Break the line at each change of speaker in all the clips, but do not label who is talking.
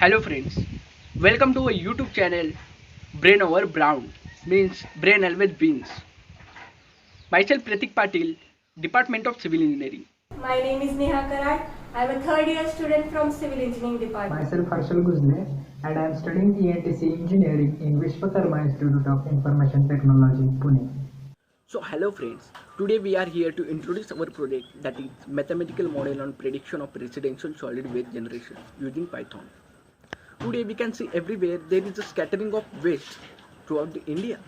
Hello friends, welcome to our YouTube channel Brain Over Brown means Brain Always Beans. Myself Pratik Patil, Department of Civil Engineering.
My name is Neha Karat. I am a third year student from Civil Engineering Department.
Myself Harshal Guzle and I am studying ENTC Engineering in Vishwakarma Institute of Information Technology, Pune.
So hello friends, today we are here to introduce our project that is mathematical model on prediction of residential solid waste generation using Python. Today we can see everywhere there is a scattering of waste throughout the India.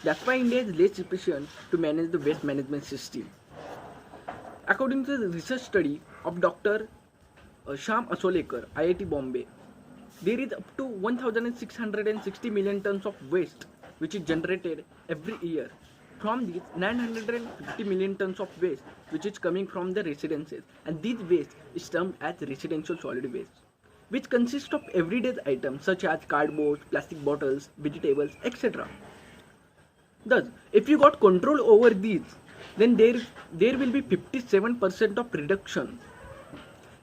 That's why India is less efficient to manage the waste management system. According to the research study of Dr. Shyam Asolekar, IIT Bombay, there is up to 1,660 million tons of waste which is generated every year. From these, 950 million tons of waste which is coming from the residences, and this waste is termed as residential solid waste, which consists of everyday items such as cardboard, plastic bottles, vegetables, etc. Thus, if you got control over these, then there will be 57% of reduction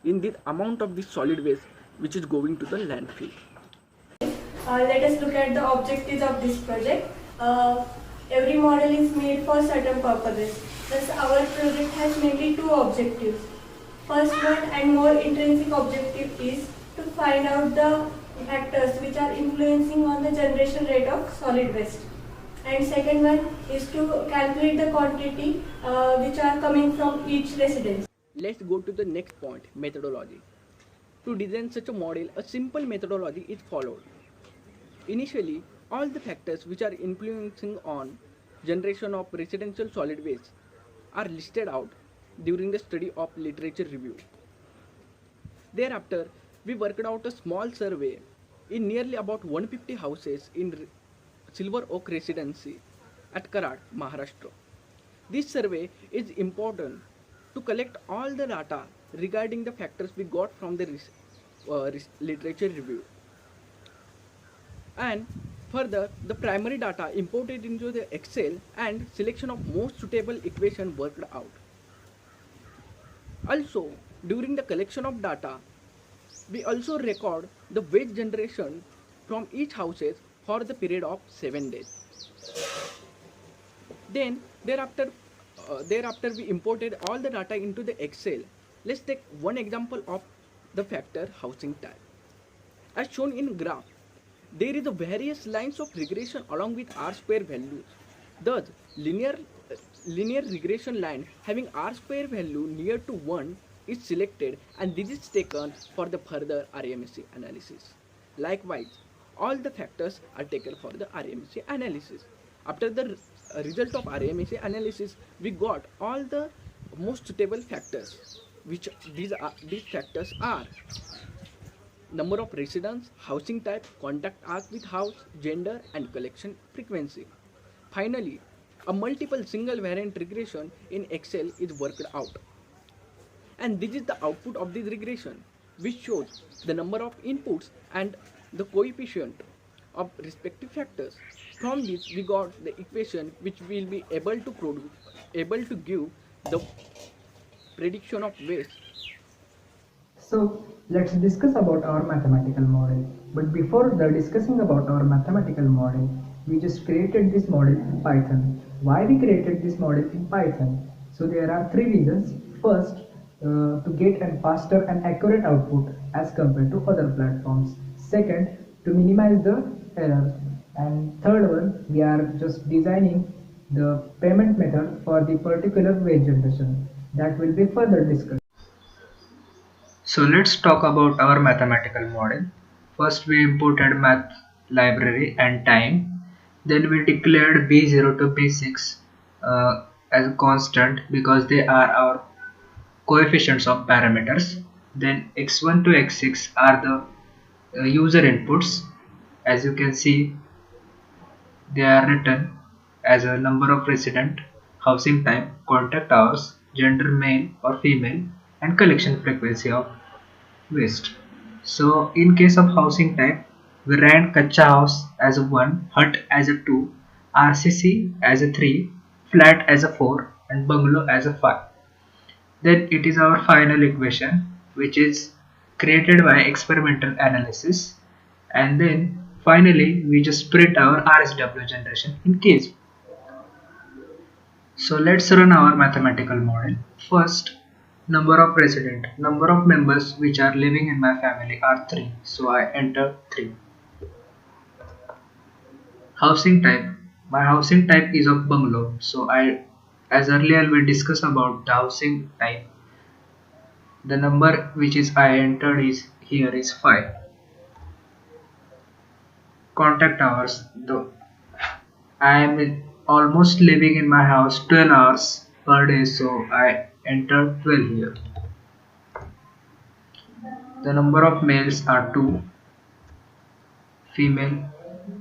in the amount of this solid waste which is going to the landfill.
Let us look at the objectives of this project. Every model is made for certain purposes. Thus, our project has mainly two objectives. First one and more intrinsic objective is to find out the factors which are influencing on the generation rate of solid waste. And second one is to calculate the quantity which are coming from each residence.
Let's go to the next point, methodology. To design such a model, a simple methodology is followed. Initially, all the factors which are influencing on generation of residential solid waste are listed out during the study of literature review. Thereafter, we worked out a small survey in nearly about 150 houses in Silver Oak Residency at Karad, Maharashtra. This survey is important to collect all the data regarding the factors we got from the literature review. And further, the primary data imported into the Excel and selection of most suitable equation worked out. Also, during the collection of data, we also record the waste generation from each houses for the period of 7 days. Then thereafter we imported all the data into the Excel. Let's take one example of the factor housing type. As shown in graph, there is a various lines of regression along with R square values. Thus, linear regression line having R square value near to 1 is selected, and this is taken for the further RMSE analysis. Likewise, all the factors are taken for the RMSE analysis. After the result of RMSE analysis, we got all the most suitable factors, which these factors are number of residents, housing type, contact arc with house, gender, and collection frequency. Finally, a multiple single variant regression in Excel is worked out. And this is the output of this regression, which shows the number of inputs and the coefficient of respective factors. From this, we got the equation which will be able to give the prediction of waste.
So let's discuss about our mathematical model. But before the discussing about our mathematical model, we just created this model in Python. Why we created this model in Python? So there are three reasons. First, to get a faster and accurate output as compared to other platforms. Second, to minimize the errors. And third one, we are just designing the payment method for the particular waste generation. That will be further discussed. So let's talk about our mathematical model. First we imported math library and time. Then we declared b0 to b6 as a constant because they are our coefficients of parameters. Then x1 to x6 are the user inputs. As you can see, they are written as a number of resident, housing type, contact hours, gender male or female, and collection frequency of waste. So in case of housing type, we ran Kacha house as a 1, hut as a 2, RCC as a 3, flat as a 4, and bungalow as a 5. Then it is our final equation, which is created by experimental analysis, and then finally we just print our RSW generation in case. So let's run our mathematical model. First, number of resident, number of members which are living in my family are 3, so I enter 3. Housing type, my housing type is of bungalow, so as earlier we discussed about the housing type, the number which is I entered is here is 5. Contact hours, though I am almost living in my house 12 hours per day, so I enter 12 here. The number of males are 2, female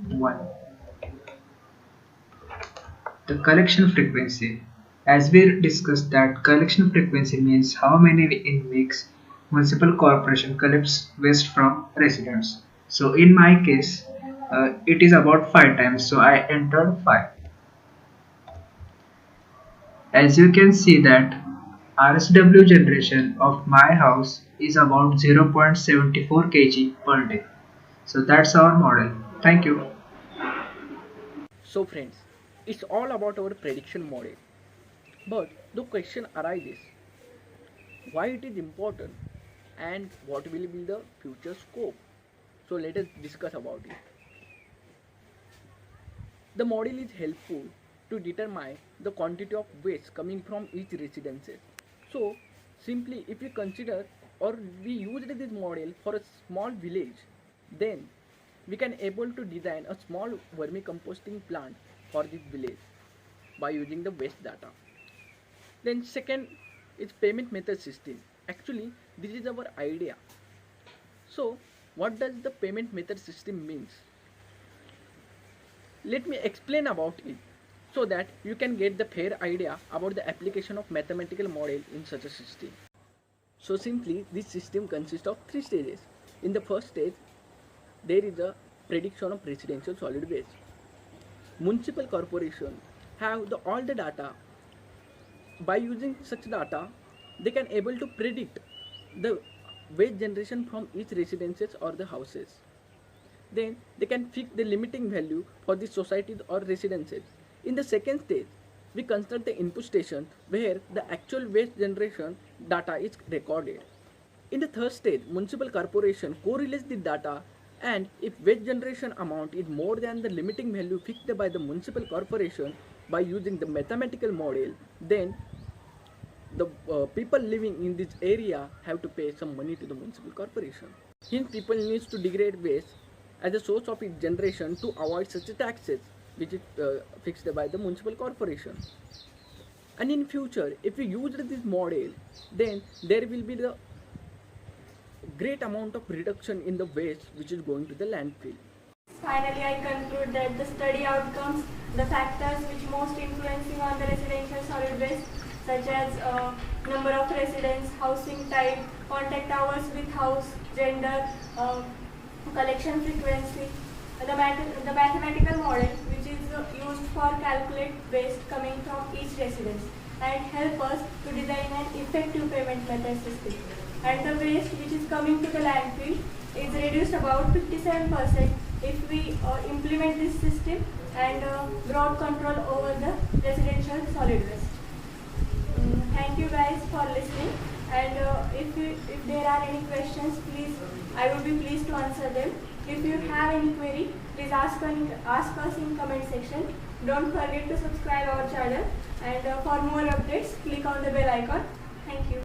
1. The collection frequency, as we discussed that collection frequency means how many in weeks municipal corporation collects waste from residents. So in my case it is about 5 times, so I entered 5. As you can see that RSW generation of my house is about 0.74 kg per day. So that's our model. Thank you.
So friends, it's all about our prediction model. But the question arises, why it is important and what will be the future scope? So let us discuss about it. The model is helpful to determine the quantity of waste coming from each residence. So simply if we consider or we use this model for a small village, then we can able to design a small vermicomposting plant for this village by using the waste data. Then second is payment method system. Actually this is our idea. So what does the payment method system means? Let me explain about it so that you can get the fair idea about the application of mathematical model in such a system. So simply this system consists of 3 stages. In the first stage there is a prediction of residential solid waste. Municipal corporation have all the data. By using such data they can able to predict the waste generation from each residences or the houses. Then they can fix the limiting value for the societies or residences. In the second stage, we construct the input station where the actual waste generation data is recorded. In the third stage, municipal corporation correlates the data, and if waste generation amount is more than the limiting value fixed by the municipal corporation by using the mathematical model, then the people living in this area have to pay some money to the municipal corporation. Hence, people needs to degrade waste as a source of its generation to avoid such taxes which is fixed by the municipal corporation. And in future, if we use this model, then there will be the great amount of reduction in the waste which is going to the landfill.
Finally, I conclude that the study outcomes, the factors which most influencing on the residential solid waste, such as number of residents, housing type, contact hours with house, gender, collection frequency, the mathematical model which is used for calculate waste coming from each residence and help us to design an effective payment method system. And the waste which is coming to the landfill is reduced about 57% if we implement this system and broad control over the residential solid waste. Thank you guys for listening, and if there are any questions, please, I would be pleased to answer them. If you have any query, please ask us in comment section. Don't forget to subscribe our channel, and for more updates click on the bell icon. Thank you.